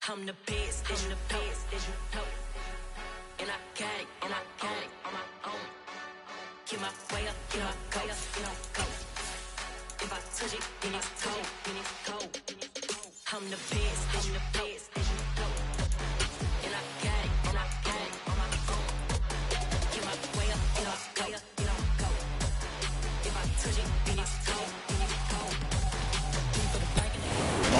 I'm the best, and the best, as you know. And I got it, on my own. Get my way up, get my go, go. If I touch it, then it's cold, I'm the best, and the best, as you know. And I got it, on my own. Get my way up, get my go. If I touch it, then it's cold,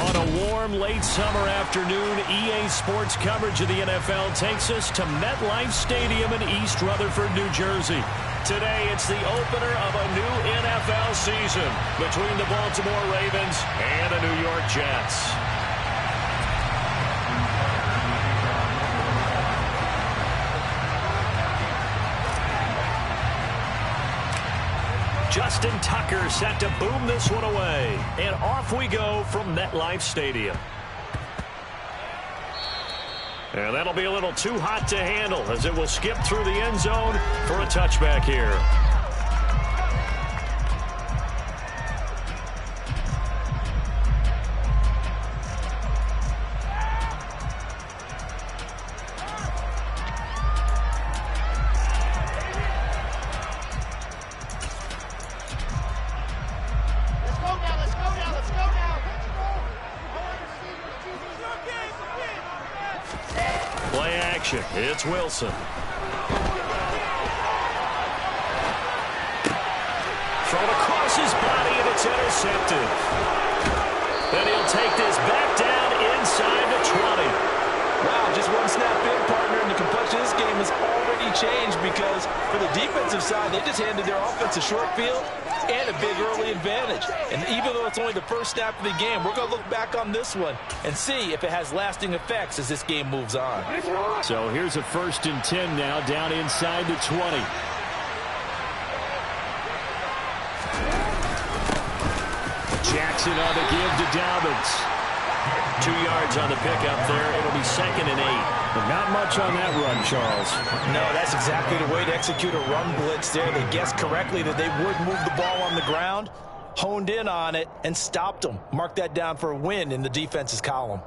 On a warm, late summer afternoon, EA Sports coverage of the NFL takes us to MetLife Stadium in East Rutherford, New Jersey. Today, it's the opener of a new NFL season between the Baltimore Ravens and the New York Jets. Justin Tucker set to boom this one away. And off we go from MetLife Stadium. And that'll be a little too hot to handle as it will skip through the end zone for a touchback here. It's Wilson. Thrown across his body, and it's intercepted. And he'll take this back down inside the 20. Wow, just one snap in, partner, and the complexion of this game has already changed because for the defensive side, they just handed their offense a short field and a big early advantage. And even though it's only the first snap of the game, we're going to look back on this one and see if it has lasting effects as this game moves on. So here's a 1st and 10 now, down inside the 20. Jackson on the give to Dobbins. 2 yards on the pickup there. It'll be 2nd and 8. But not much on that run, Charles. No, that's exactly the way to execute a run blitz there. They guessed correctly that they would move the ball on the ground, honed in on it, and stopped them. Mark that down for a win in the defense's column.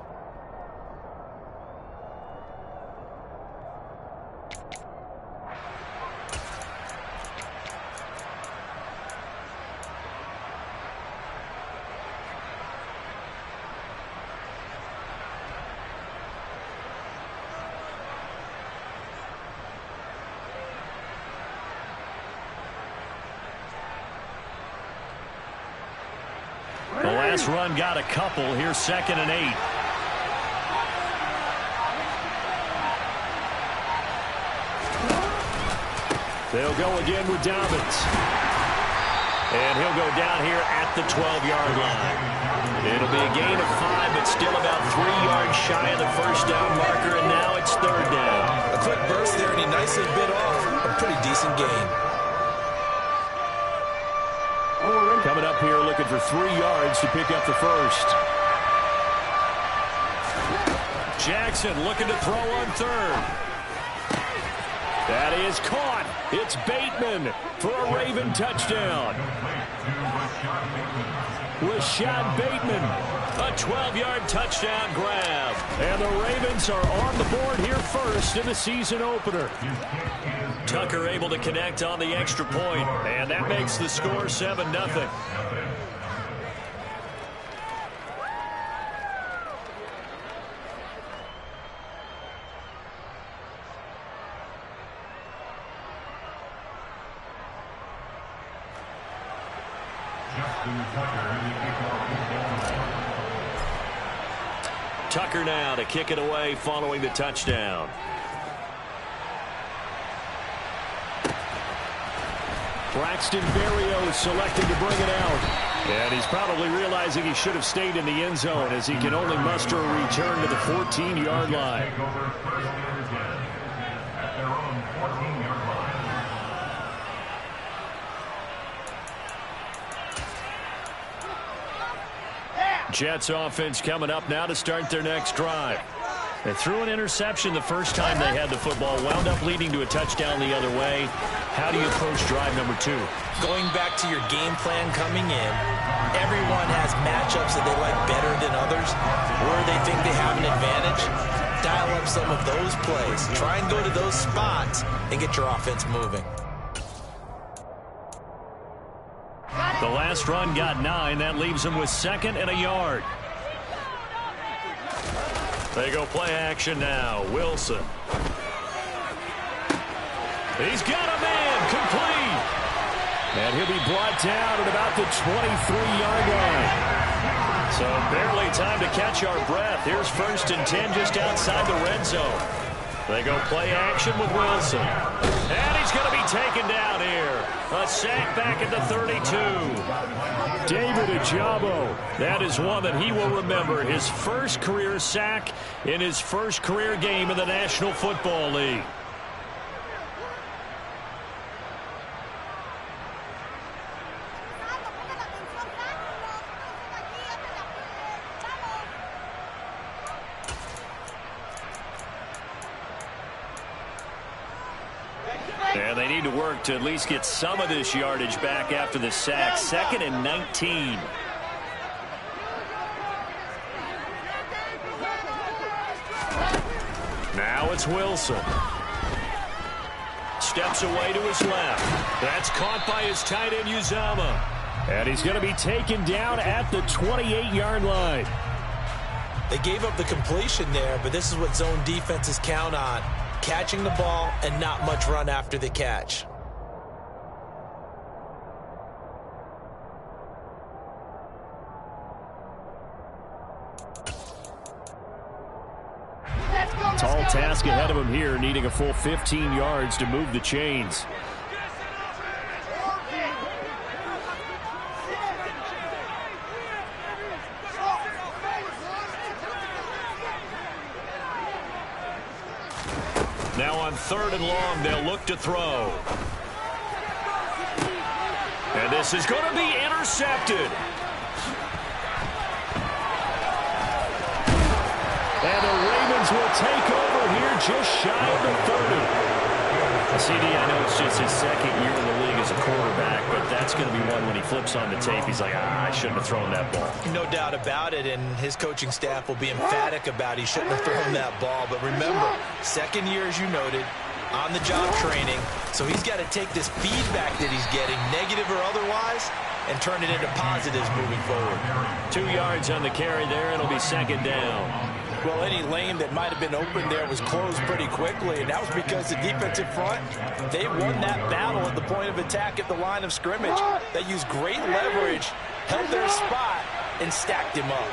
The last run got a couple. Here's 2nd and 8. They'll go again with Dobbins. And he'll go down here at the 12-yard line. It'll be a gain of 5, but still about 3 yards shy of the first down marker, and now it's 3rd down. A quick burst there, and he nicely bit off a pretty decent gain. Coming up here looking for 3 yards to pick up the first. Jackson looking to throw on 3rd. That is caught. It's Bateman for a Raven touchdown. Rashad Bateman, a 12-yard touchdown grab. And the Ravens are on the board here first in the season opener. Tucker able to connect on the extra point, and that makes the score 7-0. Tucker now to kick it away following the touchdown. Braxton Berrios selected to bring it out. And he's probably realizing he should have stayed in the end zone as he can only muster a return to the 14-yard line. Jets offense coming up now to start their next drive. They threw an interception the first time they had the football, wound up leading to a touchdown the other way. How do you approach drive number 2? Going back to your game plan coming in, everyone has matchups that they like better than others, where they think they have an advantage. Dial up some of those plays. Try and go to those spots and get your offense moving. The last run got 9. That leaves him with 2nd and a yard. They go play action now. Wilson. He's got a man complete. And he'll be brought down at about the 23-yard line. So barely time to catch our breath. Here's 1st and 10 just outside the red zone. They go play action with Wilson. And he's going to be taken down here. A sack back at the 32. David Ojabo. That is one that he will remember. His first career sack in his first career game in the National Football League. And they need to work to at least get some of this yardage back after the sack. 2nd and 19. Now it's Wilson. Steps away to his left. That's caught by his tight end, Uzomah. And he's going to be taken down at the 28-yard line. They gave up the completion there, but this is what zone defenses count on. Catching the ball and not much run after the catch. Tall task ahead of him here, needing a full 15 yards to move the chains. Now on 3rd and long, they'll look to throw. And this is going to be intercepted. And the Ravens will take over here just shy of the 30. CD, I know it's just his 2nd year in the league as a quarterback, but that's going to be one when he flips on the tape. He's like, I shouldn't have thrown that ball. No doubt about it, and his coaching staff will be emphatic about he shouldn't have thrown that ball. But remember, 2nd year, as you noted, on-the-job training. So he's got to take this feedback that he's getting, negative or otherwise, and turn it into positives moving forward. 2 yards on the carry there. It'll be 2nd down. Well, any lane that might have been open there was closed pretty quickly, and that was because the defensive front, they won that battle at the point of attack at the line of scrimmage. They used great leverage, held their spot, and stacked him up.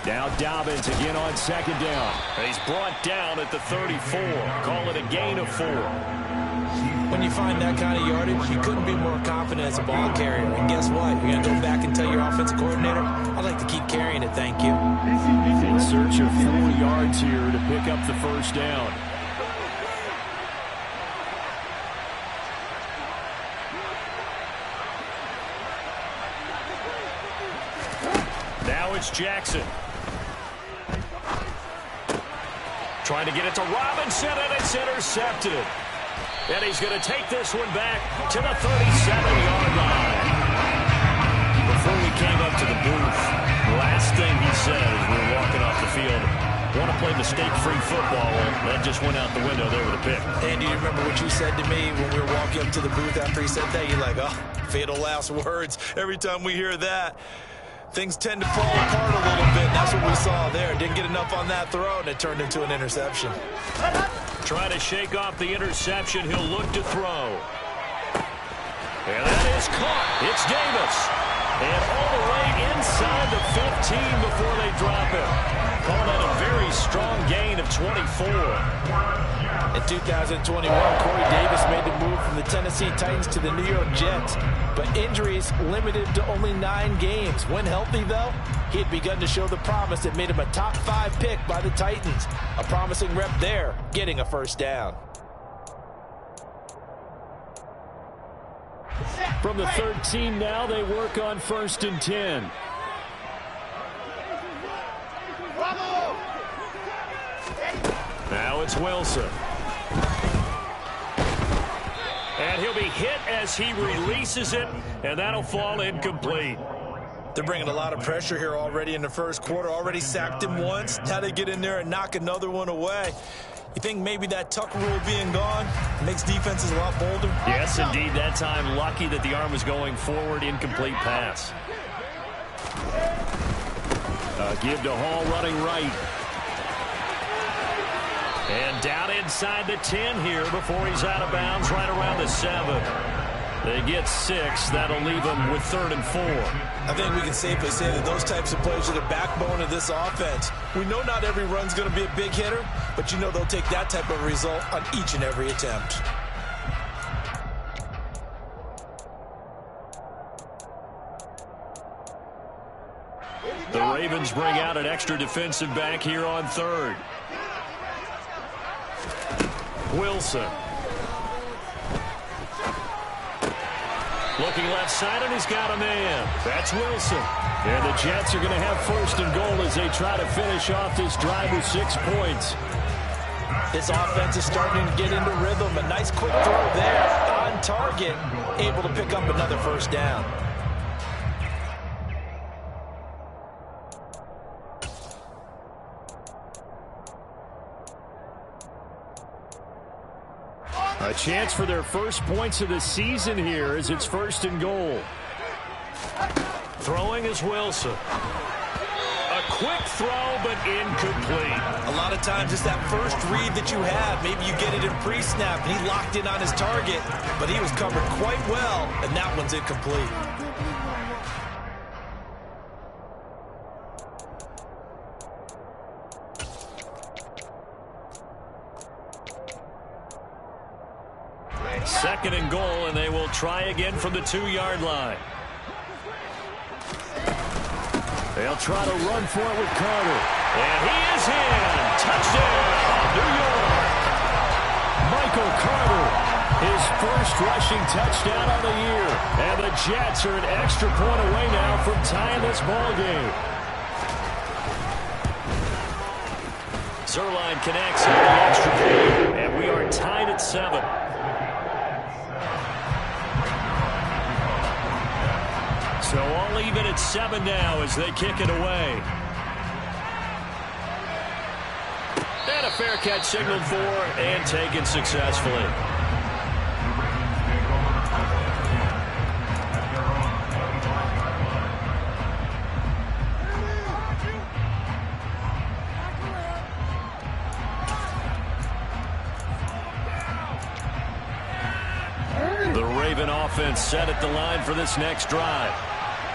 Now Dobbins again on 2nd down. He's brought down at the 34. Call it a gain of 4. When you find that kind of yardage, you couldn't be more confident as a ball carrier. And guess what? You're going to go back and tell your offensive coordinator, I'd like to keep carrying it, thank you. In search of 4 yards here to pick up the 1st down. Now it's Jackson. Trying to get it to Robinson, and it's intercepted. And he's going to take this one back to the 37-yard line. Before we came up to the booth, the last thing he said as we were walking off the field, want to play mistake-free football. That just went out the window there with a pick. And do you remember what you said to me when we were walking up to the booth after he said that? You're like, oh, fatal last words. Every time we hear that, things tend to fall apart a little bit. That's what we saw there. Didn't get enough on that throw, and it turned into an interception. Trying to shake off the interception. He'll look to throw. And that is caught. It's Davis. And all the way inside the 15 before they drop him. Calling that a very strong gain of 24. In 2021, Corey Davis made the move from the Tennessee Titans to the New York Jets, but injuries limited to only 9 games. When healthy, though, he had begun to show the promise that made him a top 5 pick by the Titans. A promising rep there, getting a 1st down. From the 13 now, they work on 1st and 10. Now it's Wilson. And he'll be hit as he releases it, and that'll fall incomplete. They're bringing a lot of pressure here already in the first quarter. Already sacked him once. Now they get in there and knock another one away. You think maybe that tuck rule being gone makes defenses a lot bolder? Yes, indeed. That time, lucky that the arm was going forward. Incomplete pass. Give to Hall running right. And down inside the 10 here before he's out of bounds, right around the 7. They get 6. That'll leave them with 3rd and 4. I think we can safely say that those types of players are the backbone of this offense. We know not every run's going to be a big hitter, but you know they'll take that type of result on each and every attempt. The Ravens bring out an extra defensive back here on 3rd. Wilson. Looking left side, and he's got a man. That's Wilson. And the Jets are going to have 1st and goal as they try to finish off this drive with 6 points. This offense is starting to get into rhythm. A nice quick throw there on target, able to pick up another 1st down. A chance for their first points of the season here as it's 1st and goal. Throwing is Wilson. A quick throw, but incomplete. A lot of times it's that first read that you have. Maybe you get it in pre-snap, and he locked in on his target, but he was covered quite well, and that one's incomplete. Second and goal, and they will try again from the 2-yard line. They'll try to run for it with Carter. And he is in. Touchdown, New York. Michael Carter, his first rushing touchdown of the year. And the Jets are an extra point away now from tying this ball game. Zerline connects on the extra point, and we are tied at 7. So all even at 7 now as they kick it away. And a fair catch signaled for and taken successfully. The Raven offense set at the line for this next drive.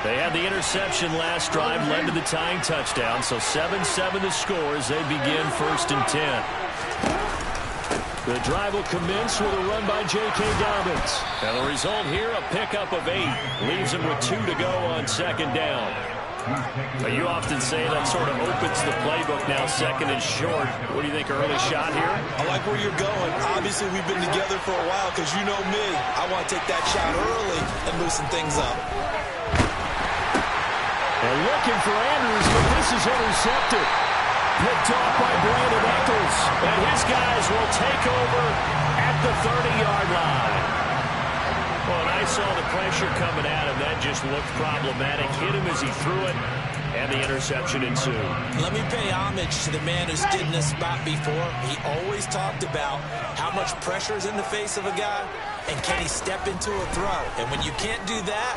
They had the interception last drive, led to the tying touchdown, so 7-7 the score as they begin 1st and 10. The drive will commence with a run by J.K. Dobbins. And the result here, a pickup of 8. Leaves him with 2 to go on 2nd down. But you often say that sort of opens the playbook now, 2nd and short. What do you think, early shot here? I like where you're going. Obviously, we've been together for a while because you know me. I want to take that shot early and loosen things up. And looking for Andrews, but this is intercepted. Picked off by Brandon Eccles. And his guys will take over at the 30-yard line. Well, and I saw the pressure coming at him. That just looked problematic. Hit him as he threw it, and the interception ensued. Let me pay homage to the man who stood in this spot before. He always talked about how much pressure is in the face of a guy, and can he step into a throw. And when you can't do that,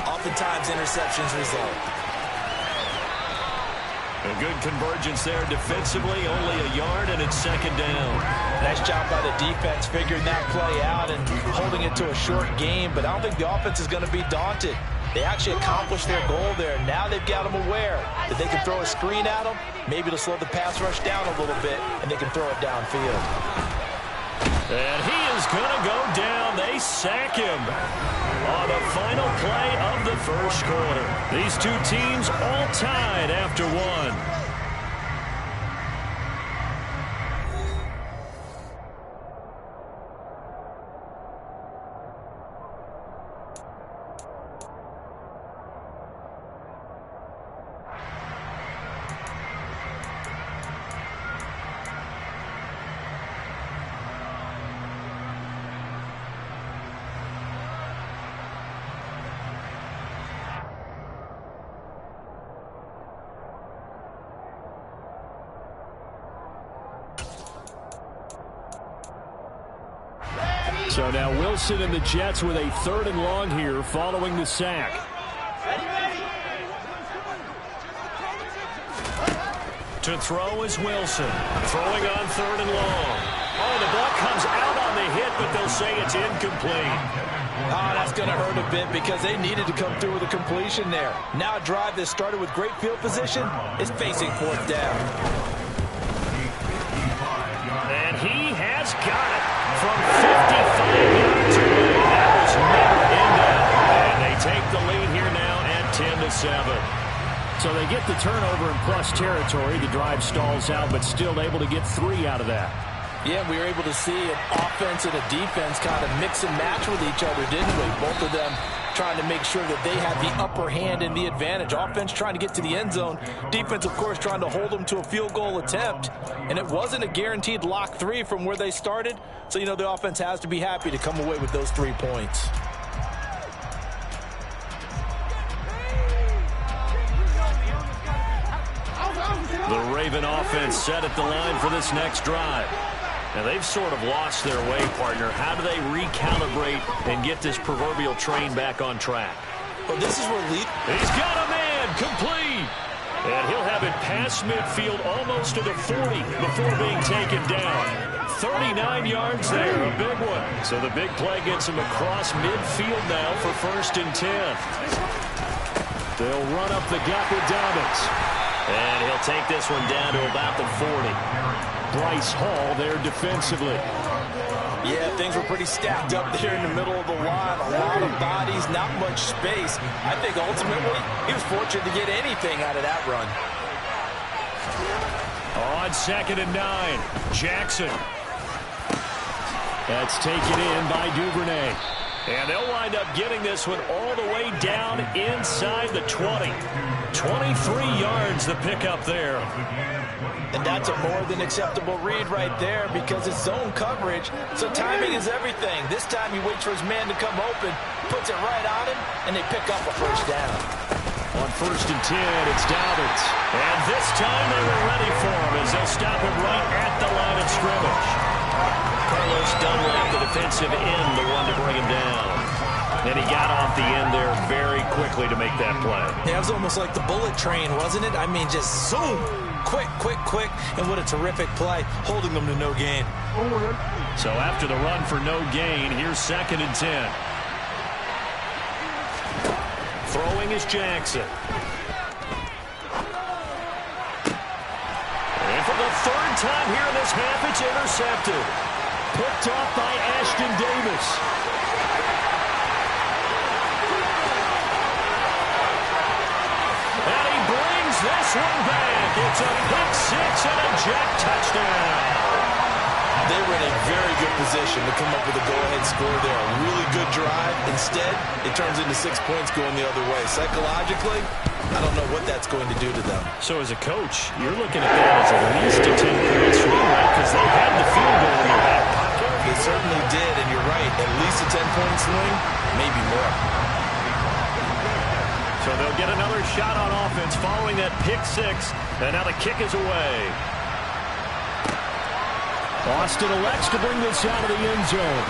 oftentimes interceptions result. A good convergence there defensively, only a yard, and it's 2nd down. Nice job by the defense figuring that play out and holding it to a short game, but I don't think the offense is going to be daunted. They actually accomplished their goal there. Now they've got them aware that they can throw a screen at them, maybe to slow the pass rush down a little bit, and they can throw it downfield. And he is going to go down. They sack him on the final play of the first quarter. These two teams all tied after 1. So now Wilson and the Jets with a 3rd and long here following the sack. To throw is Wilson. Throwing on 3rd and long. Oh, the ball comes out on the hit, but they'll say it's incomplete. Oh, that's going to hurt a bit because they needed to come through with a completion there. Now a drive that started with great field position is facing 4th down. And he has got it from 55 yards away. That was never in doubt. And they take the lead here now at 10-7. So they get the turnover in plus territory. The drive stalls out, but still able to get 3 out of that. Yeah, we were able to see an offense and a defense kind of mix and match with each other, didn't we? Both of them trying to make sure that they have the upper hand and the advantage. Offense trying to get to the end zone. Defense, of course, trying to hold them to a field goal attempt. And it wasn't a guaranteed lock 3 from where they started. So, you know, the offense has to be happy to come away with those 3 points. The Raven offense set at the line for this next drive. Now, they've sort of lost their way, partner. How do they recalibrate and get this proverbial train back on track? Well, this is where He's got a man complete. And he'll have it past midfield almost to the 40 before being taken down. 39 yards there, a big one. So the big play gets him across midfield now for 1st and 10. They'll run up the gap with Dobbins. And he'll take this one down to about the 40. Bryce Hall there defensively. Yeah, things were pretty stacked up there in the middle of the line. A lot of bodies, not much space. I think ultimately he was fortunate to get anything out of that run. On 2nd and 9, Jackson. That's taken in by Duvernay. And they'll wind up getting this one all the way down inside the 20. 23 yards the pickup there. And that's a more than acceptable read right there because it's zone coverage, so timing is everything. This time he waits for his man to come open, puts it right on him, and they pick up a 1st down. On 1st and 10, it's Dobbins. And this time they were ready for him as they'll stop him right at the line of scrimmage. Carlos Dunlap, the defensive end, the one to bring him down. And he got off the end there very quickly to make that play. Yeah, it was almost like the bullet train, wasn't it? I mean, just zoom. Quick, quick, quick. And what a terrific play, holding them to no gain. So after the run for no gain, here's 2nd and 10. Throwing is Jackson. And for the 3rd time here in this half, it's intercepted. Picked off by Ashton Davis. And he brings this one back. It's a pick 6 and a Jet touchdown. They were in a very good position to come up with a go-ahead score there. A really good drive. Instead, it turns into 6 points going the other way. Psychologically, I don't know what that's going to do to them. So as a coach, you're looking at that as at least a 10-point swing, right? Because they had the field goal in their back pocket. They certainly did, and you're right. At least a 10-point swing, maybe more. So they'll get another shot on offense following that pick 6, and now the kick is away. Austin elects to bring this out of the end zone.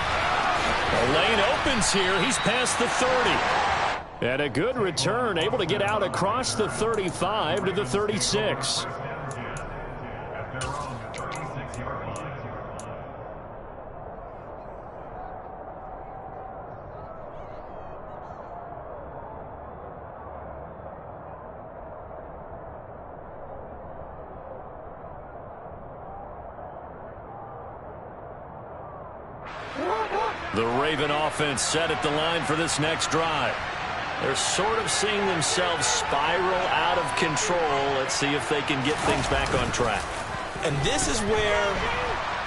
The lane opens here. He's past the 30. And a good return, able to get out across the 35 to the 36. The Raven offense set at the line for this next drive. They're sort of seeing themselves spiral out of control. Let's see if they can get things back on track. And this is where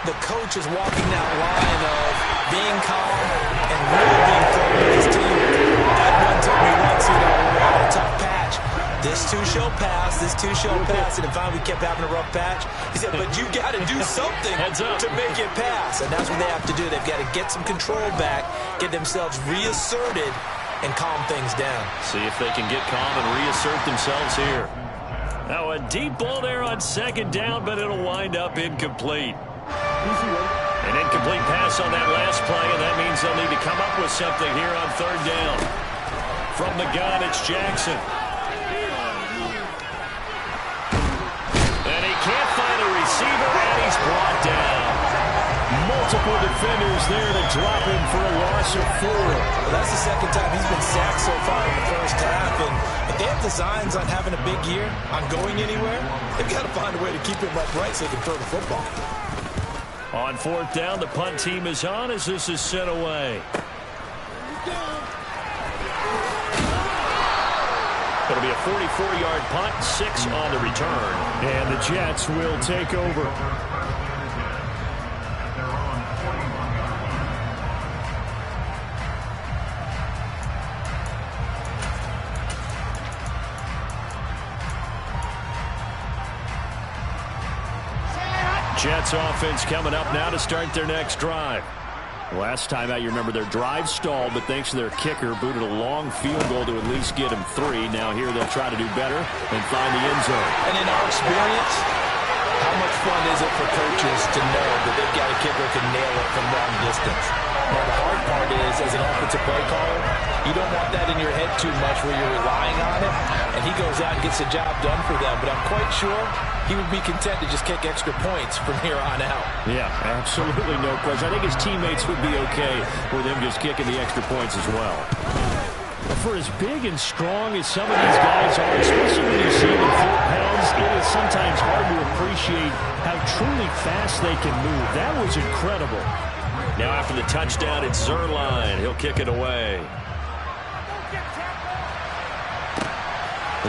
the coach is walking that line of being calm and really being firm with his team. That one took me once, you know, we're having a tough patch. This too shall pass, this too shall pass. And if we kept having a rough patch, he said, but you got to do something to make it pass. And that's what they have to do. They've got to get some control back, get themselves reasserted, and calm things down. See if they can get calm and reassert themselves here. Now a deep ball there on 2nd down, but it'll wind up incomplete. An incomplete pass on that last play, and that means they'll need to come up with something here on third down. From the gun, it's Jackson. And he can't find a receiver, and he's brought down. Multiple defenders there to drop him for a loss of 4. Well, that's the second time he's been sacked so far in the first half, and if they have designs on having a big year, on going anywhere, they've got to find a way to keep him upright so they can throw the football. On fourth down, the punt team is on as this is sent away. It'll be a 44-yard punt, 6 on the return. And the Jets will take over. Jets offense coming up now to start their next drive. Last time out, you remember their drive stalled, but thanks to their kicker, booted a long field goal to at least get them 3. Now here they'll try to do better and find the end zone. And in our experience, how much fun is it for coaches to know that they've got a kicker who can nail it from long distance? Now, the hard part is, as an offensive play caller, you don't want that in your head too much where you're relying on it, and he goes out and gets the job done for them. But I'm quite sure he would be content to just kick extra points from here on out. Yeah, absolutely no question. I think his teammates would be okay with him just kicking the extra points as well. For as big and strong as some of these guys are, especially when you see them 4 pounds, it is sometimes hard to appreciate how truly fast they can move. That was incredible. Now after the touchdown, it's Zerline. He'll kick it away.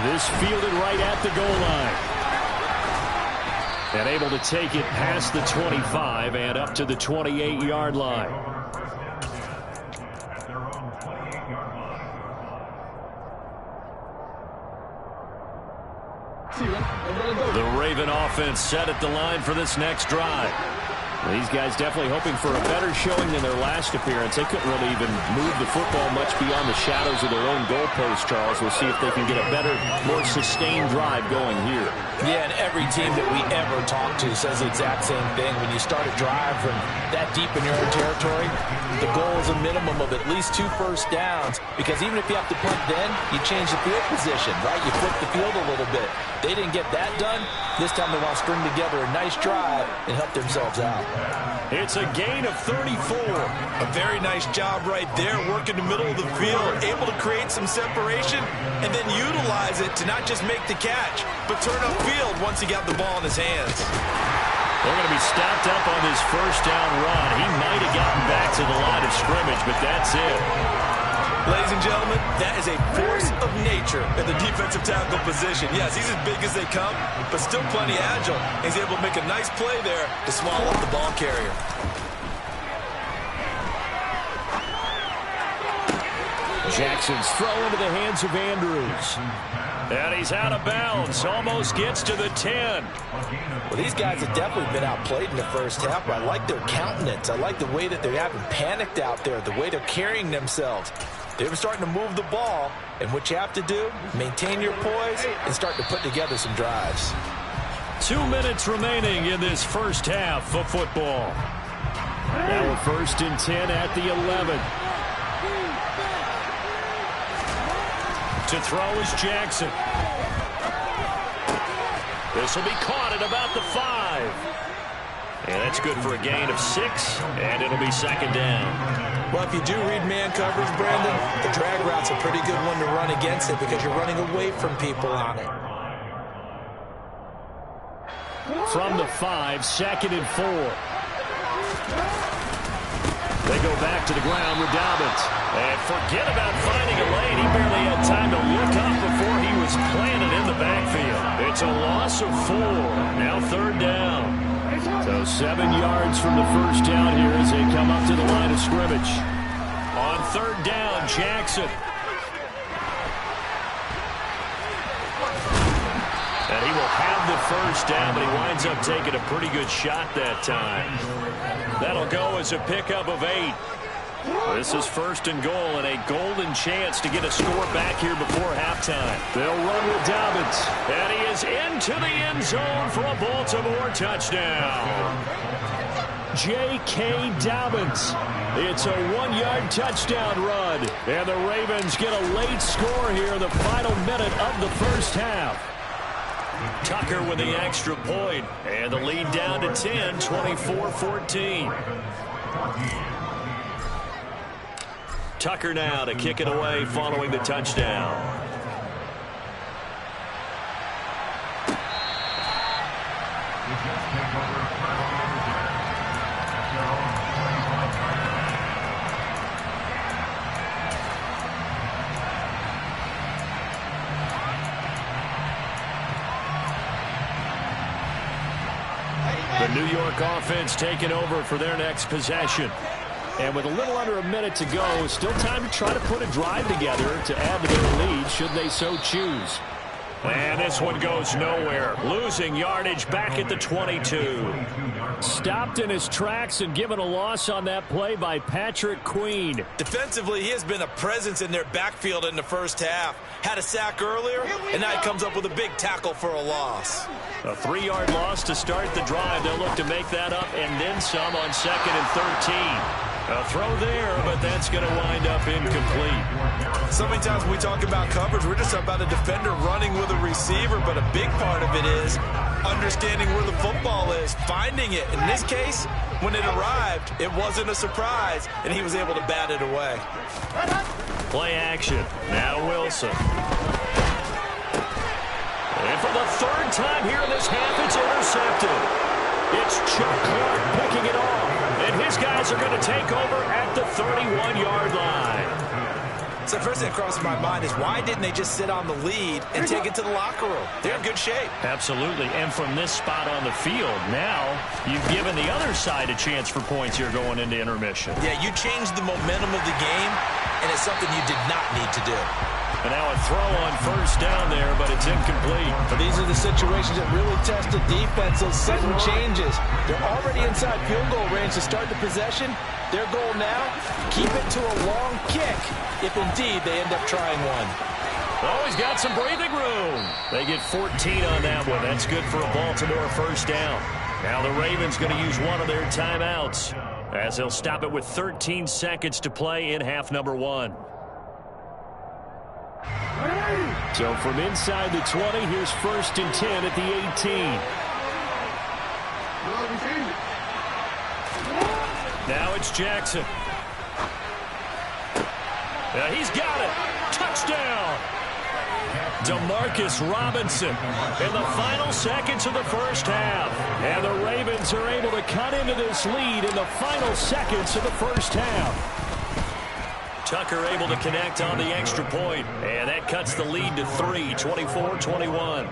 This fielded right at the goal line. And able to take it past the 25 and up to the 28-yard line. The Raven offense set at the line for this next drive. These guys definitely hoping for a better showing than their last appearance. They couldn't really even move the football much beyond the shadows of their own goalpost, Charles. We'll see if they can get a better, more sustained drive going here. Yeah, and every team that we ever talk to says the exact same thing. When you start a drive from that deep in your own territory, the goal is a minimum of at least 2 first downs, because even if you have to punt then, you change the field position, right? You flip the field a little bit. They didn't get that done. This time they want to string together a nice drive and help themselves out. It's a gain of 34. A very nice job right there, working the middle of the field, able to create some separation and then utilize it to not just make the catch, but turn upfield once he got the ball in his hands. They're going to be stopped up on this first down run. He might have gotten back to the line of scrimmage, but that's it. Ladies and gentlemen, that is a force of nature at the defensive tackle position. Yes, he's as big as they come, but still plenty agile. He's able to make a nice play there to swallow up the ball carrier. Jackson's throw into the hands of Andrews. And he's out of bounds. Almost gets to the 10. Well, these guys have definitely been outplayed in the first half, but I like their countenance. I like the way that they're having panicked out there, the way they're carrying themselves. They're starting to move the ball, and what you have to do, maintain your poise and start to put together some drives. 2 minutes remaining in this first half of football. Now a 1st and 10 at the 11. To throw is Jackson. This will be caught at about the 5. And that's good for a gain of 6, and it'll be 2nd down. Well, if you do read man coverage, Brandon, the drag route's a pretty good one to run against it because you're running away from people on it. From the 5, 2nd and 4. They go back to the ground with Dobbins. And forget about finding a lane. He barely had time to look up before he was planted in the backfield. It's a loss of 4. Now 3rd down. So 7 yards from the first down here as they come up to the line of scrimmage. On 3rd down, Jackson. And he will have the first down, but he winds up taking a pretty good shot that time. That'll go as a pickup of 8. This is 1st and goal and a golden chance to get a score back here before halftime. They'll run with Dobbins. And he is into the end zone for a Baltimore touchdown. J.K. Dobbins. It's a 1-yard touchdown run. And the Ravens get a late score here in the final minute of the first half. Tucker with the extra point. And the lead down to 10, 24-14. Tucker now to kick it away following the touchdown. The New York offense taking over for their next possession. And with a little under a minute to go, still time to try to put a drive together to add to their lead should they so choose. And this one goes nowhere. Losing yardage back at the 22. Stopped in his tracks and given a loss on that play by Patrick Queen. Defensively, he has been a presence in their backfield in the first half. Had a sack earlier, and now he comes up with a big tackle for a loss. A 3-yard loss to start the drive. They'll look to make that up and then some on 2nd and 13. A throw there, but that's going to wind up incomplete. So many times when we talk about coverage, we're just about a defender running with a receiver, but a big part of it is understanding where the football is, finding it. In this case, when it arrived, it wasn't a surprise, and he was able to bat it away. Play action. Now Wilson. And for the 3rd time here in this half, it's intercepted. It's Chuck Clark picking it off. And his guys are going to take over at the 31-yard line. So first thing that crosses my mind is why didn't they just sit on the lead and take it to the locker room? They're in good shape. Absolutely. And from this spot on the field, now you've given the other side a chance for points here going into intermission. Yeah, you changed the momentum of the game, and it's something you did not need to do. And now a throw on 1st down there, but it's incomplete. But these are the situations that really test the defense. Those sudden changes. They're already inside field goal range to start the possession. Their goal now, keep it to a long kick, if indeed they end up trying one. Oh, he's got some breathing room. They get 14 on that one. That's good for a Baltimore 1st down. Now the Ravens going to use one of their timeouts as they'll stop it with 13 seconds to play in half number 1. So from inside the 20, here's 1st and 10 at the 18. Now it's Jackson. He's got it. Touchdown. Demarcus Robinson in the final seconds of the first half. And the Ravens are able to cut into this lead in the final seconds of the first half. Tucker able to connect on the extra point, and that cuts the lead to 3, 24-21.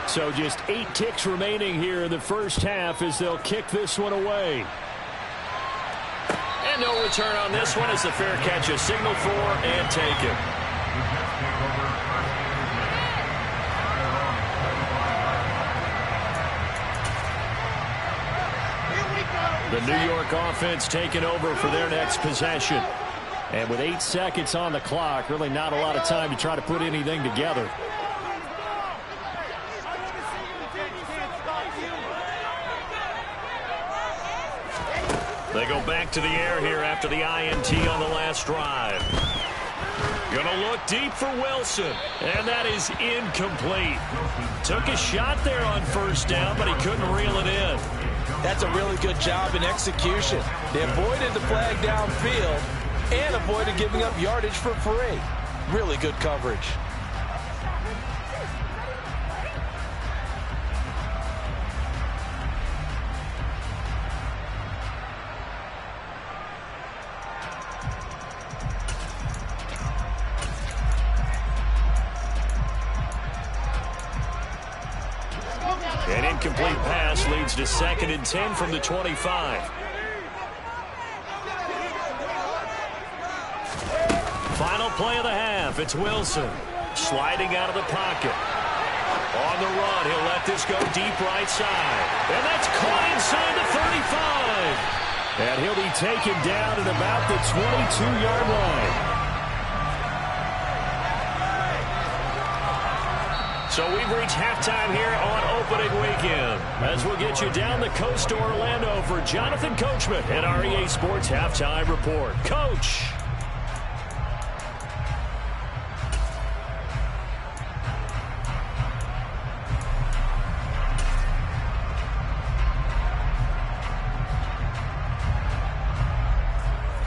So just 8 ticks remaining here in the first half as they'll kick this one away. And no return on this one as the fair catch is signaled for and taken. The New York offense taking over for their next possession. And with 8 seconds on the clock, really not a lot of time to try to put anything together. They go back to the air here after the INT on the last drive. Gonna look deep for Wilson, and that is incomplete. Took a shot there on 1st down, but he couldn't reel it in. That's a really good job in execution. They avoided the flag downfield and avoided giving up yardage for free. Really good coverage. An incomplete pass leads to 2nd and 10 from the 25. Final play of the half. It's Wilson sliding out of the pocket. On the run, he'll let this go deep right side. And that's caught inside the 35. And he'll be taken down at about the 22-yard line. So we've reached halftime here on opening weekend, as we'll get you down the coast to Orlando for Jonathan Coachman and our EA Sports Halftime Report. Coach.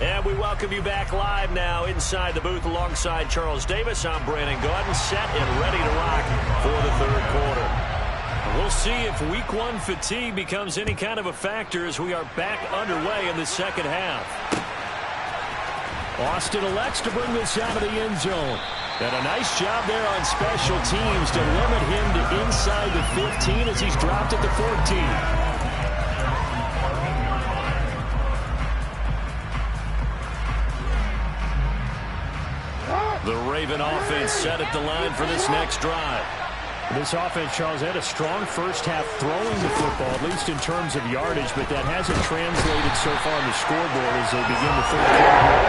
And we welcome you back live now inside the booth alongside Charles Davis. I'm Brandon Gaudin, set and ready to rock for the third quarter. We'll see if week one fatigue becomes any kind of a factor as we are back underway in the second half. Austin elects to bring this out of the end zone. And a nice job there on special teams to limit him to inside the 15 as he's dropped at the 14. The Raven offense set at the line for this next drive. This offense, Charles, had a strong first half throwing the football, at least in terms of yardage, but that hasn't translated so far on the scoreboard as they begin the third quarter.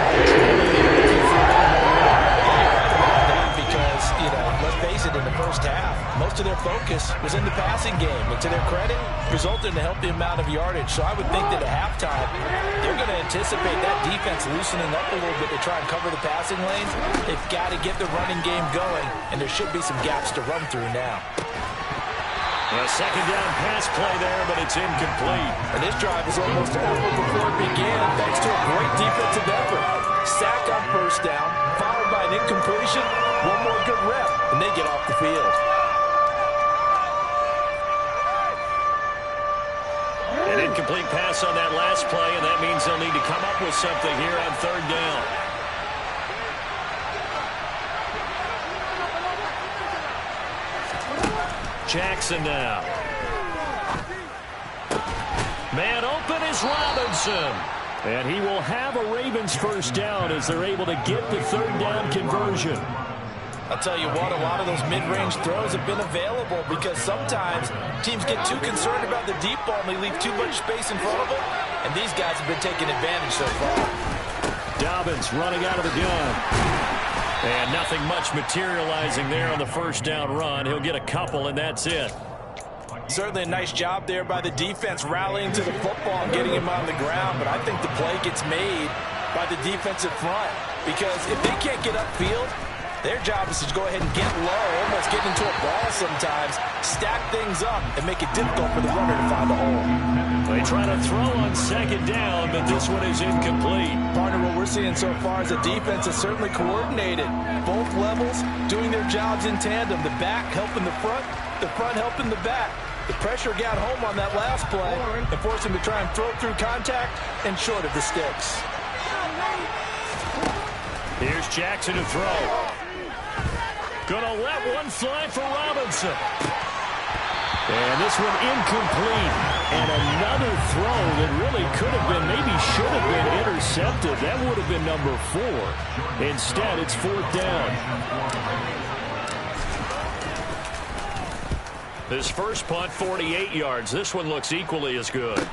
Because, let's face it, in the first half, most of their focus was in the passing game. And to their credit, resulted in a healthy amount of yardage. So I would think that at halftime, they're going to anticipate that defense loosening up a little bit to try and cover the passing lanes. They've got to get the running game going, and there should be some gaps to run through now. A second down pass play there, but it's incomplete. And this drive is almost over before it began, thanks to a great defensive effort. Sack on first down, followed by an incompletion, one more good rep, and they get off the field. An incomplete pass on that last play, and that means they'll need to come up with something here on third down. Jackson now. Man open is Robinson. And he will have a Ravens first down as they're able to get the third down conversion. I'll tell you what, a lot of those mid-range throws have been available because sometimes teams get too concerned about the deep ball and they leave too much space in front of them. And these guys have been taking advantage so far. Dobbins running out of the gun. And nothing much materializing there on the first down run. He'll get a couple, and that's it. Certainly a nice job there by the defense rallying to the football and getting him on the ground. But I think the play gets made by the defensive front because if they can't get upfield, their job is to go ahead and get low, almost get into a ball sometimes, stack things up, and make it difficult for the runner to find a hole. They try to throw on second down, but this one is incomplete. Partner, what we're seeing so far is the defense is certainly coordinated. Both levels doing their jobs in tandem. The back helping the front helping the back. The pressure got home on that last play and forced him to try and throw through contact and short of the sticks. Here's Jackson to throw. Gonna let one fly for Robinson. And this one incomplete. And another throw that really could have been, maybe should have been intercepted. That would have been number 4. Instead, it's fourth down. His first punt, 48 yards. This one looks equally as good.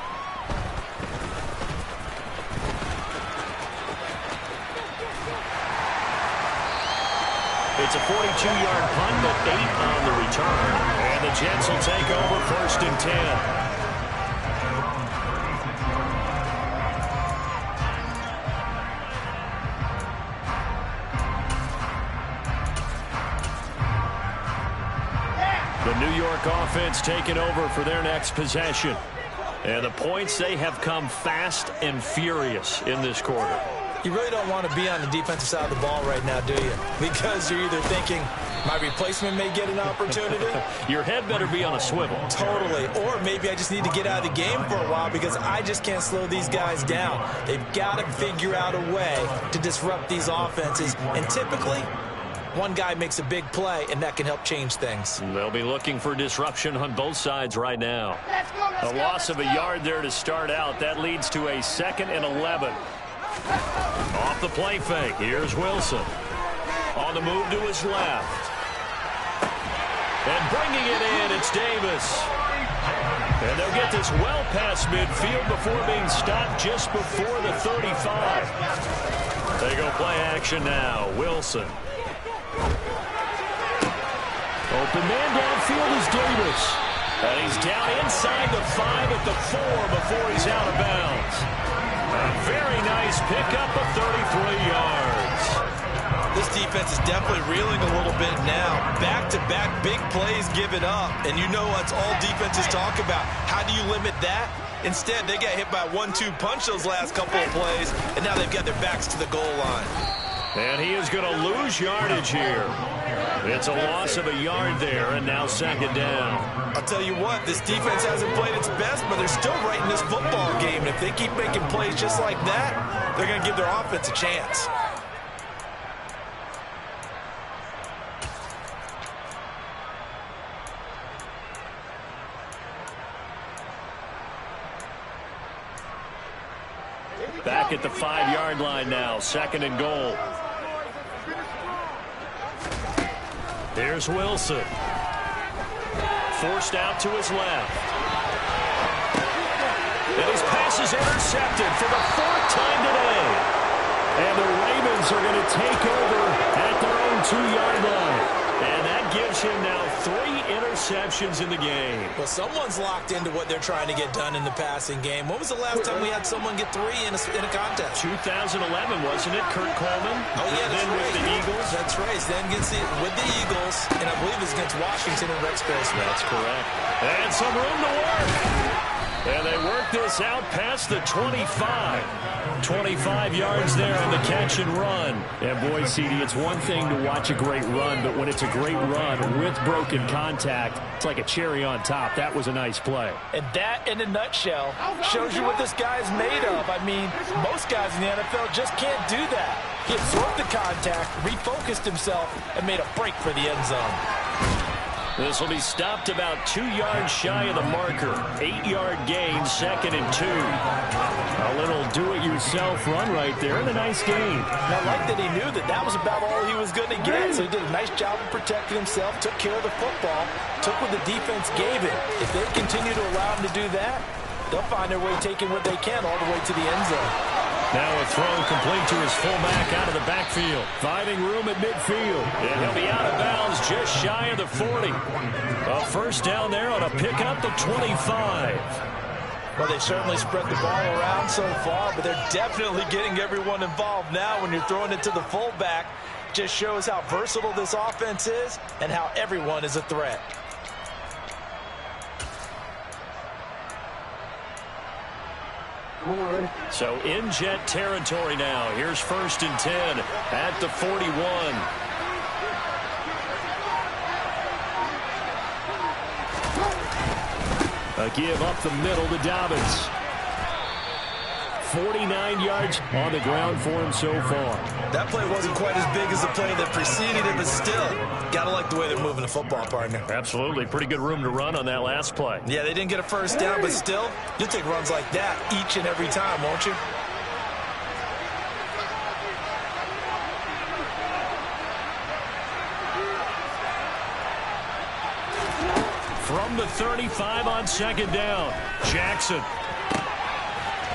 It's a 42-yard punt, but 8 on the return. And the Jets will take over first and 10. The New York offense taking over for their next possession. And the points, they have come fast and furious in this quarter. You really don't want to be on the defensive side of the ball right now, do you? Because you're either thinking, my replacement may get an opportunity. Your head better be on a swivel. Totally. Or maybe I just need to get out of the game for a while because I just can't slow these guys down. They've got to figure out a way to disrupt these offenses. And typically, one guy makes a big play, and that can help change things. They'll be looking for disruption on both sides right now. A loss of a yard there to start out. That leads to a 2nd and 11. Off the play fake. Here's Wilson. On the move to his left. And bringing it in, it's Davis. And they'll get this well past midfield before being stopped just before the 35. They go play action now. Wilson. Open man downfield is Davis. And he's down inside the 5 at the 4 before he's out of bounds. A very nice pickup of 33 yards. This defense is definitely reeling a little bit now. Back-to-back big plays given up. And you know what's all defenses talk about. How do you limit that? Instead, they got hit by a 1-2 punch those last couple of plays, and now they've got their backs to the goal line. And he is going to lose yardage here. It's a loss of a yard there, and now second down. I'll tell you what, this defense hasn't played its best, but they're still right in this football game. And if they keep making plays just like that, they're going to give their offense a chance. Back at the 5-yard line now, second and goal. Here's Wilson. Forced out to his left. And his pass is intercepted for the 4th time today. And the Ravens are going to take over at their own 2-yard line. And that gives him now 3 interceptions in the game. Well, someone's locked into what they're trying to get done in the passing game. When was the last time we had someone get 3 in a contest? 2011, wasn't it? Kurt Coleman. Oh, yeah, that's then right. With the Eagles. That's right. Then gets it with the Eagles, and I believe it's against Washington and Rex Grossman. That's correct. And some room to work. And they work this out past the 25. 25 yards there on the catch and run. And boy, CD, it's one thing to watch a great run, but when it's a great run with broken contact, it's like a cherry on top. That was a nice play. And that, in a nutshell, shows you what this guy's made of. I mean, most guys in the NFL just can't do that. He absorbed the contact, refocused himself, and made a break for the end zone. This will be stopped about 2 yards shy of the marker. 8-yard gain, second and 2. A little do-it-yourself run right there, and a nice gain. And I like that he knew that was about all he was going to get. So he did a nice job of protecting himself, took care of the football, took what the defense gave him. If they continue to allow him to do that, they'll find their way taking what they can all the way to the end zone. Now a throw complete to his fullback out of the backfield. Finding room at midfield. And he'll be out of bounds just shy of the 40. A first down there on a pickup at 25. Well, they certainly spread the ball around so far, but they're definitely getting everyone involved now when you're throwing it to the fullback. Just shows how versatile this offense is and how everyone is a threat. So in Jet territory now. Here's 1st and 10 at the 41. A give up the middle to Dobbins. 49 yards on the ground for him so far. That play wasn't quite as big as the play that preceded it, but still, gotta like the way they're moving the football, partner. Absolutely. Pretty good room to run on that last play. Yeah, they didn't get a first down, but still, you'll take runs like that each and every time, won't you? From the 35 on second down, Jackson.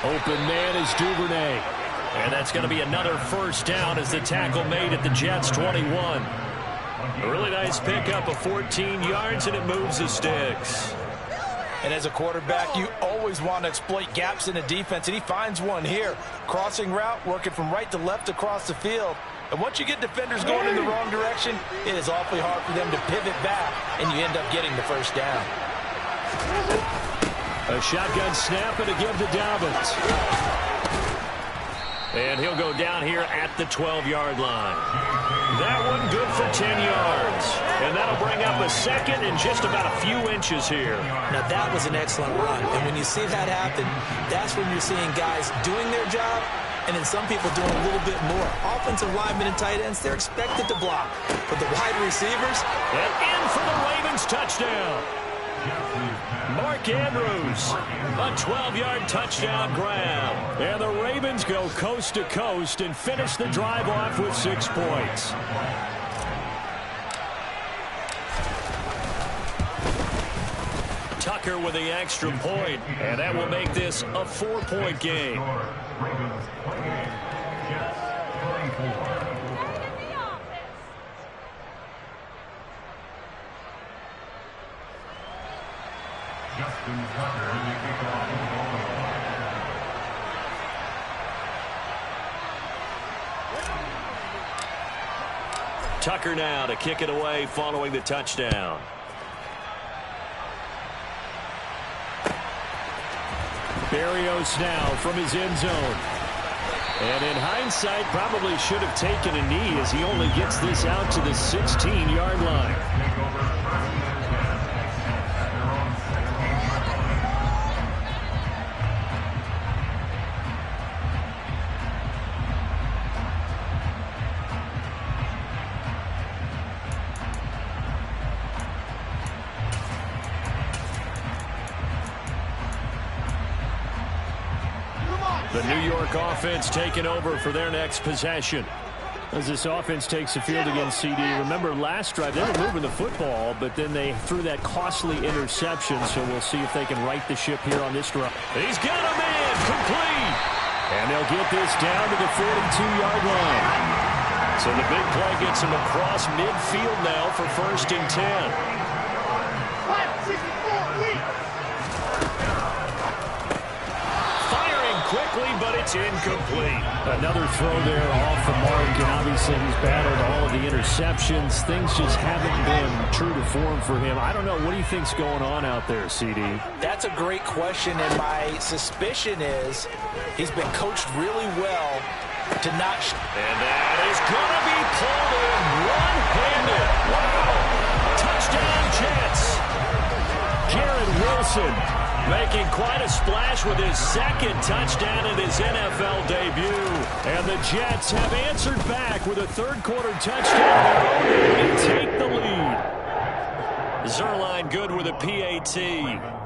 Open man is Duvernay. And that's going to be another first down as the tackle made at the Jets 21. A really nice pickup of 14 yards, and it moves the sticks. And as a quarterback, you always want to exploit gaps in the defense, and he finds one here. Crossing route, working from right to left across the field. And once you get defenders going in the wrong direction, it is awfully hard for them to pivot back, and you end up getting the first down. A shotgun snap and a give to Dobbins. And he'll go down here at the 12-yard line. That one good for 10 yards. And that'll bring up a second and just about a few inches here. Now, that was an excellent run. And when you see that happen, that's when you're seeing guys doing their job and then some people doing a little bit more. Offensive linemen and tight ends, they're expected to block. But the wide receivers... And in for the Ravens touchdown. Mark Andrews, a 12-yard touchdown grab. And the Ravens go coast to coast and finish the drive off with 6 points. Tucker with the extra point, and that will make this a 4-point game. Tucker now to kick it away following the touchdown. Berrios now from his end zone. And in hindsight, probably should have taken a knee as he only gets this out to the 16-yard line. The New York offense taking over for their next possession. As this offense takes the field against CD, remember last drive, they were moving the football, but then they threw that costly interception, so we'll see if they can right the ship here on this drive. He's got him in, complete! And they'll get this down to the 42-yard line. So the big play gets him across midfield now for 1st and 10. Quickly, but it's incomplete. Another throw there off the mark, and obviously he's battled all of the interceptions. Things just haven't been true to form for him. I don't know. What do you think's going on out there, CD? That's a great question, and my suspicion is he's been coached really well to not... And that is going to be pulled in one-handed. Wow. Touchdown, Jets. Jared Wilson making quite a splash with his 2nd touchdown in his NFL debut. And the Jets have answered back with a 3rd-quarter touchdown and take the lead. Zerline good with a PAT,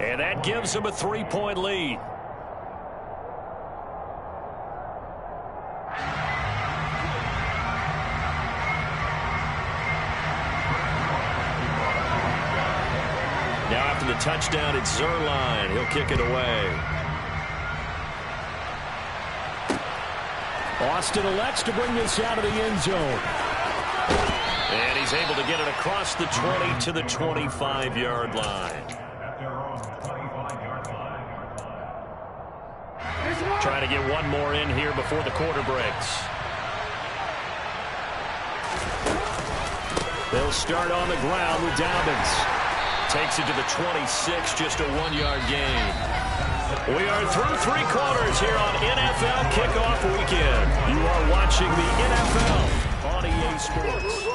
and that gives him a 3-point lead. Now after the touchdown, it's Zerline. He'll kick it away. Austin elects to bring this out of the end zone. And he's able to get it across the 20 to the 25-yard line. Trying to get one more in here before the quarter breaks. They'll start on the ground with Dobbins. Takes it to the 26, just a 1-yard gain. We are through 3 quarters here on NFL Kickoff Weekend. You are watching the NFL on EA Sports.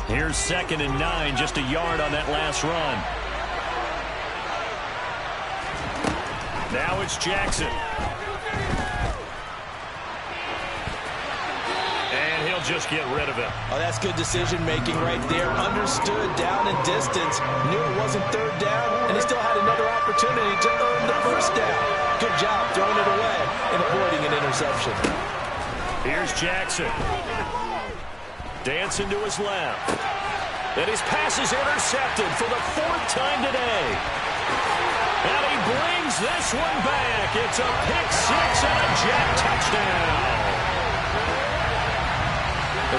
Here's 2nd and 9, just a yard on that last run. Now it's Jackson. And he'll just get rid of it. Oh, that's good decision-making right there. Understood down and distance. Knew it wasn't 3rd down, and he still had another opportunity to earn the 1st down. Good job throwing it away and avoiding an interception. Here's Jackson. Dancing to his left. And his pass is intercepted for the 4th time today. And he brings this one back. It's a pick 6 and a Jet touchdown.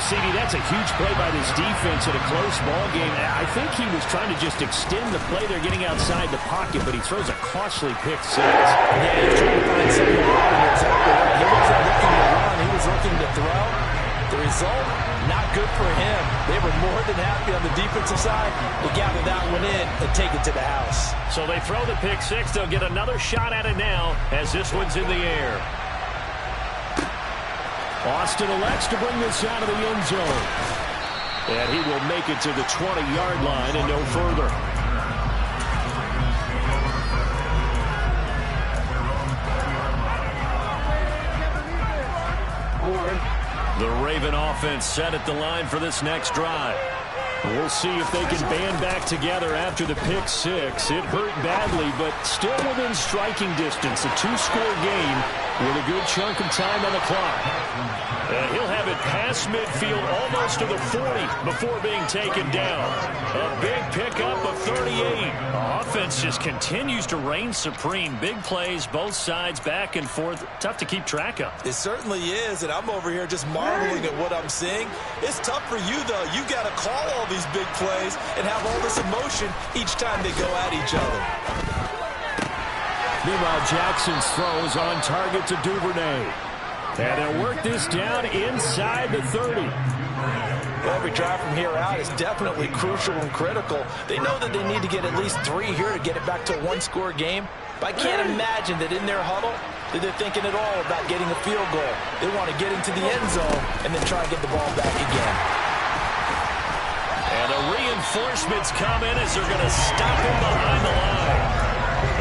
CD, that's a huge play by this defense in a close ball game. I think he was trying to just extend the play. They're getting outside the pocket, but he throws a costly pick 6. Yeah, he's trying to find something to run. Exactly right. He wasn't looking to run. He was looking to throw. The result, not good for him. They were more than happy on the defensive side to gather that one in and take it to the house. So they throw the pick 6. They'll get another shot at it now as this one's in the air. Austin elects to bring this out of the end zone. And he will make it to the 20-yard line and no further. The Raven offense set at the line for this next drive. We'll see if they can band back together after the pick 6. It hurt badly, but still within striking distance. A 2-score game with a good chunk of time on the clock. And he'll have it past midfield, almost to the 40 before being taken down. A big pickup of 38. Offense just continues to reign supreme. Big plays, both sides, back and forth. Tough to keep track of. It certainly is, and I'm over here just marveling at what I'm seeing. It's tough for you, though. You got to call all these big plays and have all this emotion each time they go at each other. Meanwhile, Jackson's throw is on target to Duvernay. And they'll work this down inside the 30. Every drive from here out is definitely crucial and critical. They know that they need to get at least 3 here to get it back to a one-score game. But I can't imagine that in their huddle that they're thinking at all about getting a field goal. They want to get into the end zone and then try and get the ball back again. And the reinforcements come in as they're going to stop him behind the line.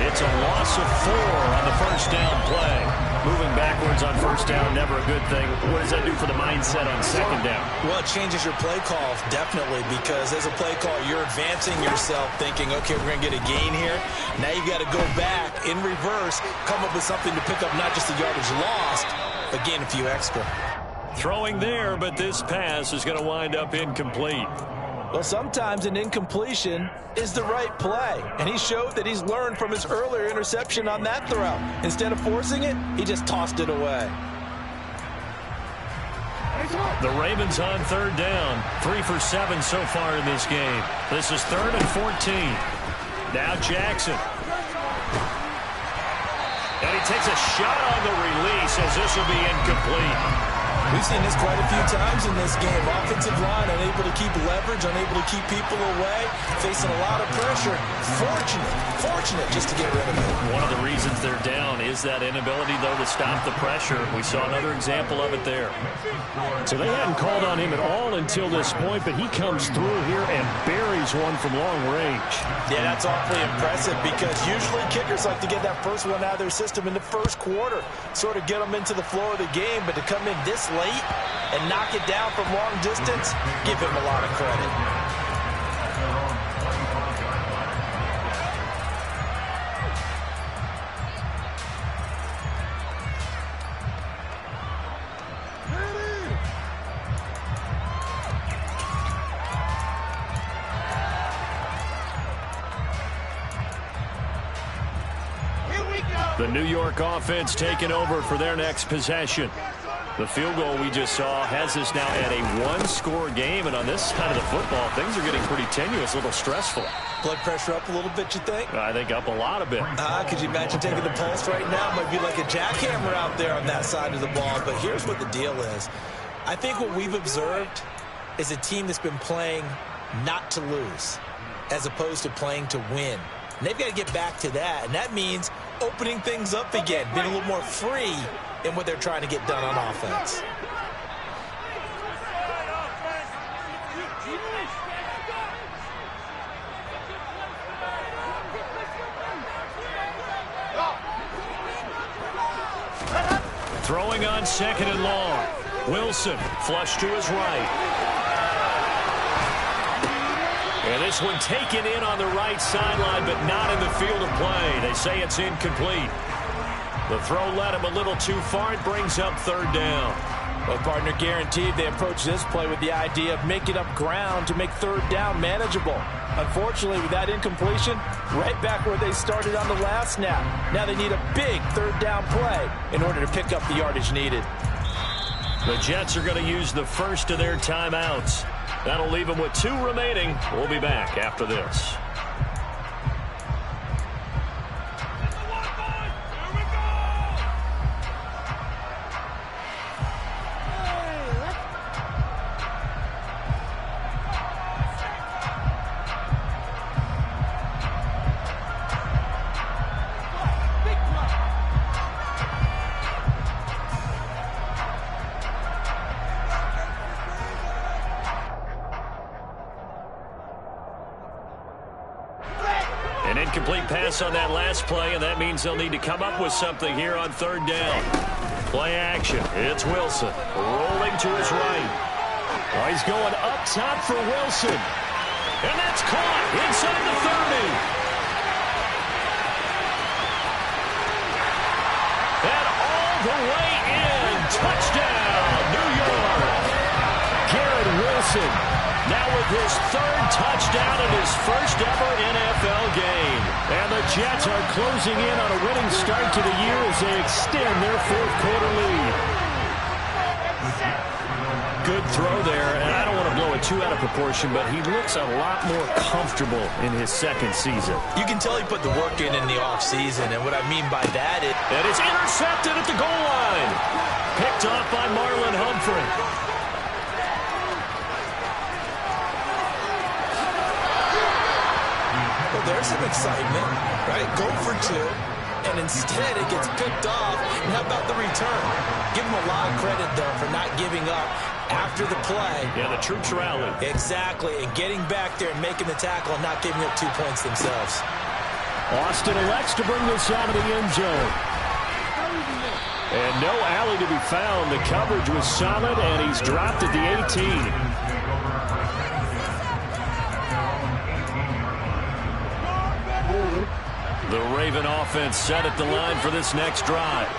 It's a loss of 4 on the first down play. Moving backwards on first down, never a good thing. What does that do for the mindset on second down? Well, it changes your play call, definitely, because as a play call, you're advancing yourself thinking, okay, we're going to get a gain here. Now you got to go back in reverse, come up with something to pick up not just the yardage lost, but gain a few extra. Throwing there, but this pass is going to wind up incomplete. Well, sometimes an incompletion is the right play, and he showed that he's learned from his earlier interception on that throw. Instead of forcing it, he just tossed it away. The Ravens on third down. 3 for 7 so far in this game. This is 3rd and 14. Now Jackson. And he takes a shot on the release as this will be incomplete. We've seen this quite a few times in this game. Offensive line unable to keep leverage, unable to keep people away, facing a lot of pressure. Fortunate just to get rid of it. One of the reasons they're down is that inability, though, to stop the pressure. We saw another example of it there. So they hadn't called on him at all until this point, but he comes through here and buries one from long range. Yeah, that's awfully impressive because usually kickers like to get that first one out of their system in the first quarter, sort of get them into the flow of the game, but to come in this late and knock it down from long distance, give him a lot of credit. The New York offense taking over for their next possession. The field goal we just saw has us now at a one-score game, and on this side of the football, things are getting pretty tenuous, a little stressful. Blood pressure up a little bit, you think? I think up a lot of it. Could you imagine taking the pulse right now? Might be like a jackhammer out there on that side of the ball, but here's what the deal is. I think what we've observed is a team that's been playing not to lose as opposed to playing to win. And they've got to get back to that, and that means opening things up again, being a little more free in what they're trying to get done on offense. Throwing on 2nd and long. Wilson flush to his right. And this one taken in on the right sideline, but not in the field of play. They say it's incomplete. The throw led him a little too far. It brings up 3rd down. Well, partner, guaranteed they approach this play with the idea of making up ground to make 3rd down manageable. Unfortunately, with that incompletion, right back where they started on the last snap. Now they need a big 3rd down play in order to pick up the yardage needed. The Jets are going to use the first of their timeouts. That'll leave them with 2 remaining. We'll be back after this. An incomplete pass on that last play, and that means they'll need to come up with something here on 3rd down. Play action. It's Wilson rolling to his right. Oh, he's going up top for Wilson. And that's caught inside the 30. And all the way in. Touchdown, New York. with his third touchdown in his first ever NFL game. And the Jets are closing in on a winning start to the year as they extend their fourth quarter lead. Good throw there, and I don't want to blow it too out of proportion, but he looks a lot more comfortable in his second season. You can tell he put the work in the offseason, and what I mean by that is... And it's intercepted at the goal line. Picked off by Marlon Humphrey. Well, there's some excitement, right? Go for two, and instead it gets picked off. And how about the return? Give him a lot of credit, though, for not giving up after the play. Yeah, the troops rallied. Exactly, and getting back there and making the tackle and not giving up 2 points themselves. Austin elects to bring this out of the end zone. And no alley to be found. The coverage was solid, and he's dropped at the 18. The Raven offense set at the line for this next drive.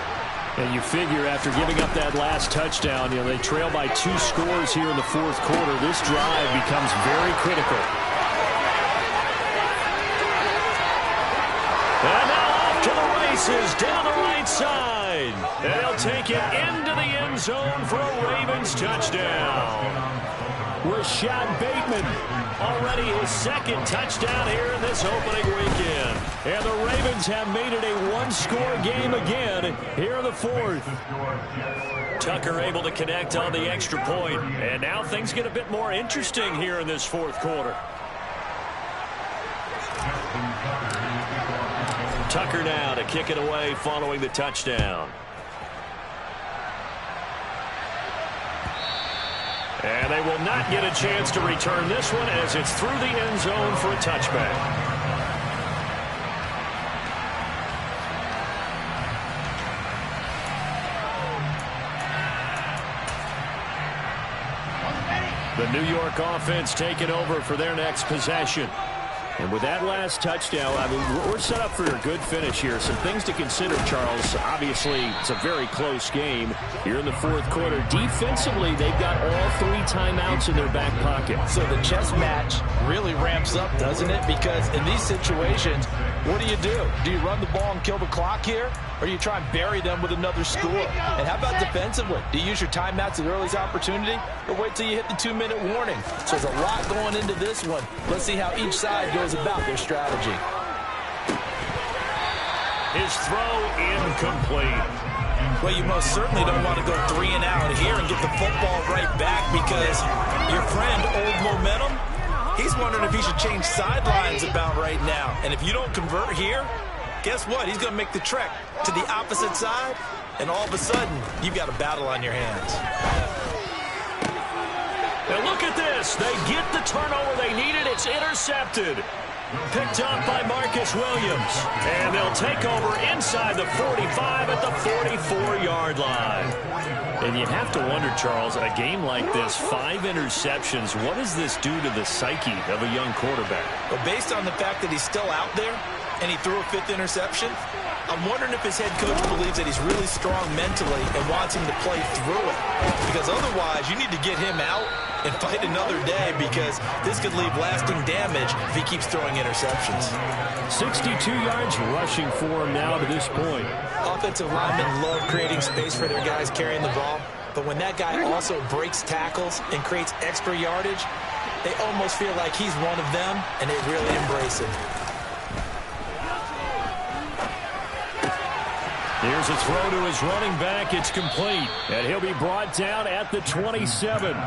And you figure after giving up that last touchdown, they trail by 2 scores here in the fourth quarter. This drive becomes very critical. And now off to the races down the right side. And he'll take it into the end zone for a Ravens touchdown. Rashad Bateman, already his second touchdown here in this opening weekend. And the Ravens have made it a one-score game again here in the fourth. Tucker able to connect on the extra point. And now things get a bit more interesting here in this fourth quarter. Tucker now to kick it away following the touchdown. And they will not get a chance to return this one as it's through the end zone for a touchback. The New York offense taking over for their next possession. And with that last touchdown, I mean, we're set up for a good finish here. Some things to consider, Charles. Obviously, it's a very close game here in the fourth quarter. Defensively, they've got all 3 timeouts in their back pocket. So the chess match really ramps up, doesn't it? Because in these situations, what do? Do you run the ball and kill the clock here? Or you try and bury them with another score? And how about defensively? Do you use your timeouts at earliest opportunity? Or wait till you hit the 2-minute warning? So there's a lot going into this one. Let's see how each side goes about their strategy. His throw incomplete. Well, you most certainly don't want to go 3 and out here and get the football right back because your friend, Old Momentum, he's wondering if he should change sidelines about right now. And if you don't convert here, guess what? He's going to make the trek to the opposite side, and all of a sudden, you've got a battle on your hands. Now look at this. They get the turnover they needed. It's intercepted. Picked up by Marcus Williams. And they'll take over inside the 45 at the 44-yard line. And you have to wonder, Charles, a game like this, 5 interceptions, what does this do to the psyche of a young quarterback? Well, based on the fact that he's still out there and he threw a 5th interception, I'm wondering if his head coach believes that he's really strong mentally and wants him to play through it. Because otherwise, you need to get him out and fight another day because this could leave lasting damage if he keeps throwing interceptions. 62 yards rushing for him now to this point. Offensive linemen love creating space for their guys carrying the ball, but when that guy also breaks tackles and creates extra yardage, they almost feel like he's one of them, and they really embrace it. Here's a throw to his running back. It's complete, and he'll be brought down at the 27.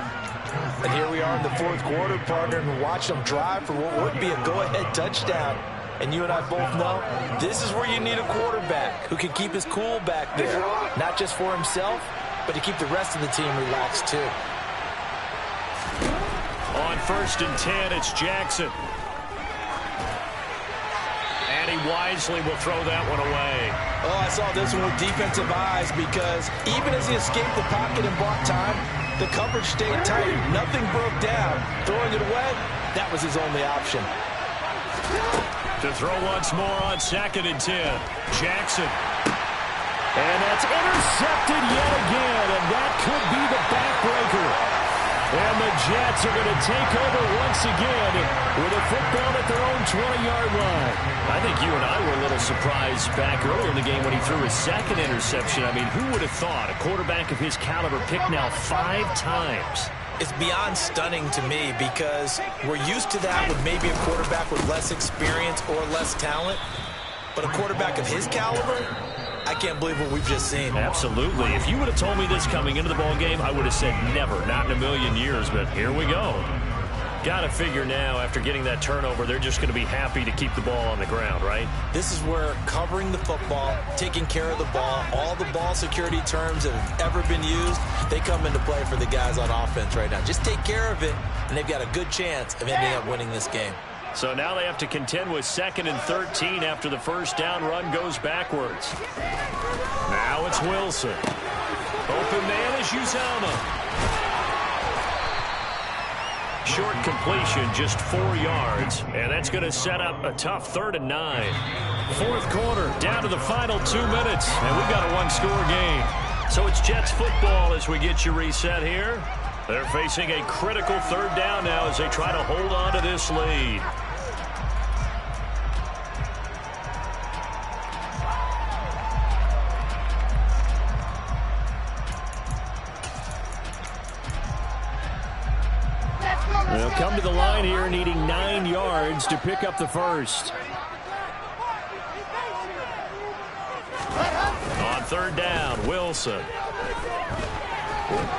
And here we are in the fourth quarter, partner, and watch them drive for what would be a go-ahead touchdown. And you and I both know this is where you need a quarterback who can keep his cool back there, not just for himself, but to keep the rest of the team relaxed too. On 1st and 10, it's Jackson. And he wisely will throw that one away. Oh, I saw this one with defensive eyes because even as he escaped the pocket and bought time, the coverage stayed tight. Nothing broke down. Throwing it away, that was his only option. To throw once more on 2nd and 10. Jackson. And that's intercepted yet again, and that could be the backbreaker. And the Jets are going to take over once again with a football at their own 20-yard line. I think you and I were a little surprised back earlier in the game when he threw his second interception. I mean, who would have thought a quarterback of his caliber picked now 5 times? It's beyond stunning to me because we're used to that with maybe a quarterback with less experience or less talent. But a quarterback of his caliber, I can't believe what we've just seen. Absolutely. If you would have told me this coming into the ball game, I would have said never, not in a million years. But here we go. Got to figure now, after getting that turnover, they're just going to be happy to keep the ball on the ground, right? This is where covering the football, taking care of the ball, all the ball security terms that have ever been used, they come into play for the guys on offense right now. Just take care of it, and they've got a good chance of ending up winning this game. So now they have to contend with 2nd and 13 after the first down run goes backwards. Now it's Wilson. Open man is Uzama. Short completion, just 4 yards, and that's going to set up a tough 3rd and 9. 4th quarter, down to the final 2 minutes, and we've got a one-score game. So it's Jets football as we get you reset here. They're facing a critical 3rd down now as they try to hold on to this lead. They'll come to the line here needing 9 yards to pick up the first. On 3rd down, Wilson.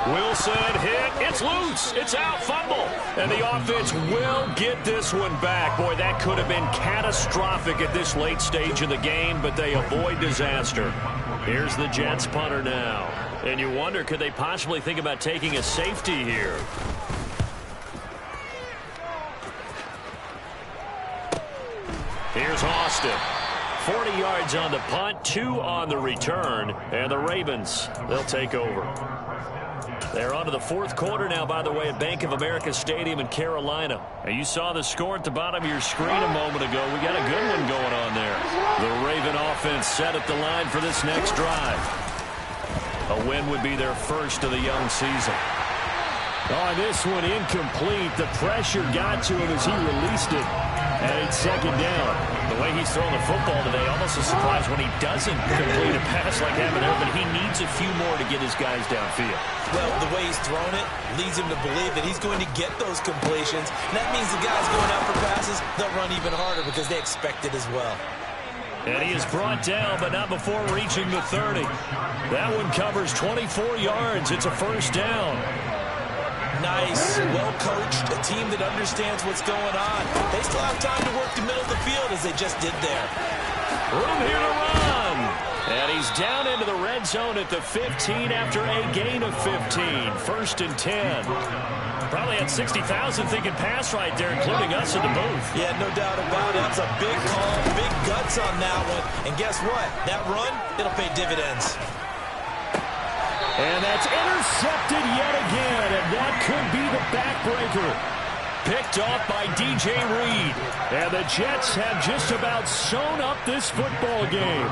Wilson hit. It's loose. It's out. Fumble. And the offense will get this one back. Boy, that could have been catastrophic at this late stage of the game, but they avoid disaster. Here's the Jets punter now. And you wonder, could they possibly think about taking a safety here? Here's Austin. 40 yards on the punt, 2 on the return, and the Ravens, they'll take over. They're on to the 4th quarter now, by the way, at Bank of America Stadium in Carolina. And you saw the score at the bottom of your screen a moment ago. We got a good one going on there. The Raven offense set at the line for this next drive. A win would be their first of the young season. Oh, this one incomplete. The pressure got to him as he released it. And it's 2nd down. The way he's throwing the football today, almost a surprise when he doesn't complete a pass like that there, but he needs a few more to get his guys downfield. Well, the way he's thrown it leads him to believe that he's going to get those completions. And that means the guys going out for passes, they'll run even harder because they expect it as well. And he is brought down, but not before reaching the 30. That one covers 24 yards. It's a first down. Nice, well-coached, a team that understands what's going on. They still have time to work the middle of the field as they just did there. Room here to run. And he's down into the red zone at the 15 after a gain of 15. 1st and 10. Probably had 60,000 thinking pass right there, including us in the booth. Yeah, no doubt about it. That's a big call, big guts on that one. And guess what? That run, it'll pay dividends. And that's intercepted yet again, and that could be the backbreaker. Picked off by DJ Reed. And the Jets have just about sewn up this football game.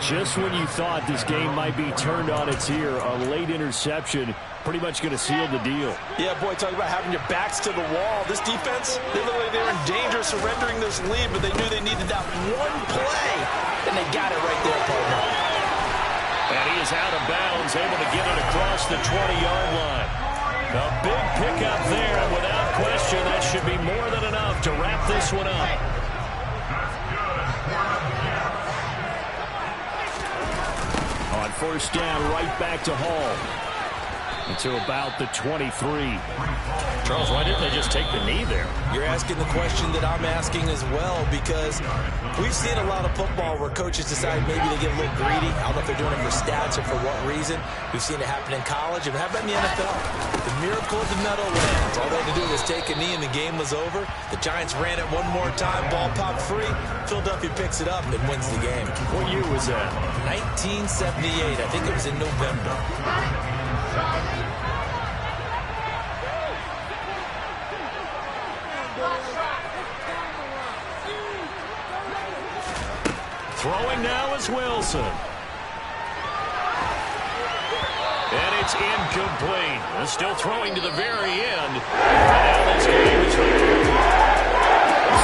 Just when you thought this game might be turned on its ear, a late interception pretty much going to seal the deal. Yeah, boy, talk about having your backs to the wall. This defense, they look like they were in danger of surrendering this lead, but they knew they needed that one play, and they got it right there, partner. And he is out of bounds, able to get it across the 20-yard line. A big pickup there, and without question, that should be more than enough to wrap this one up. On 1st down, right back to Hall. To about the 23. Charles, why didn't they just take the knee there? You're asking the question that I'm asking as well, because we've seen a lot of football where coaches decide maybe they get a little greedy. I don't know if they're doing it for stats or for what reason. We've seen it happen in college. And how about in the NFL? The miracle of the Meadowlands. All they had to do was take a knee and the game was over. The Giants ran it one more time. Ball popped free. Philadelphia picks it up and wins the game. What year was that? 1978. I think it was in November. Throwing now is Wilson. And it's incomplete. Still throwing to the very end. And now this game is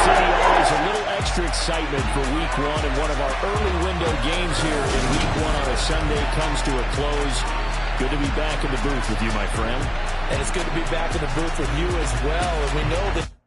City, always a little extra excitement for Week 1, and one of our early window games here in Week 1 on a Sunday comes to a close. Good to be back in the booth with you, my friend. And it's good to be back in the booth with you as well. And we know that